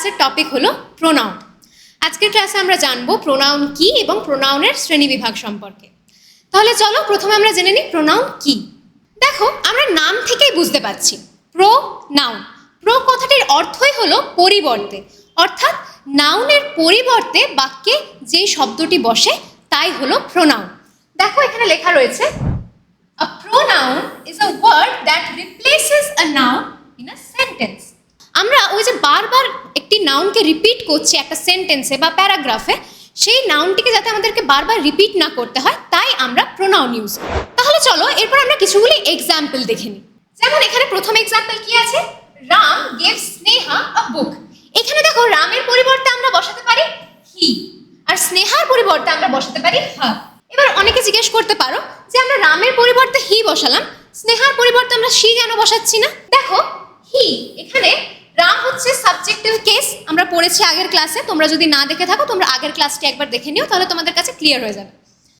ক্লাসের টপিক হলো প্রোনাউন। আজকের ক্লাসে আমরা জানবো প্রোনাউন কি এবং প্রোনাউনের শ্রেণীবিভাগ সম্পর্কে। তাহলে চলো প্রথমে আমরা জেনে নিই প্রোনাউন কি। দেখো, আমরা নাম থেকেই বুঝতে পারছি প্রোনাউন। প্রো কথাটির অর্থই হলো পরিবর্তে, অর্থাৎ নাউনের পরিবর্তে বাক্যে যে শব্দটি বসে তাই হলো প্রোনাউন। দেখো এখানে লেখা রয়েছে a pronoun is a word that replaces a noun in a sentence. আমরা ওই যে বারবার একটি নাউনকে রিপিট করছি একটা সেন্টেন্সে বা প্যারাগ্রাফে, সেই নাউনটিকে যাতে আমাদেরকে বারবার রিপিট না করতে হয় তাই আমরা প্রোনাউন ইউজ করি। তাহলে চলো এরপর আমরা কিছুগুলি এক্সাম্পল দেখে নিই। যেমন এখানে প্রথম এক্সাম্পল কি আছে, রাম গেভ স্নেহা আ বুক। এখানে দেখো রামের পরিবর্তে আমরা বসাতে পারি হি, আর স্নেহার পরিবর্তে আমরা বসাতে পারি হার। এবার অনেকে জিজ্ঞেস করতে পারো যে আমরা রামের পরিবর্তে হি বসালাম, স্নেহার পরিবর্তে আমরা সি কেন বসাচ্ছি না? দেখো হি, এখানে রাম হচ্ছে সাবজেক্টিভ কেস, আমরা পড়েছি আগের ক্লাসে। তোমরা যদি না দেখে থাকো তোমরা আগের ক্লাসটি একবার দেখে নিও, তাহলে তোমাদের কাছে ক্লিয়ার হয়ে যাবে।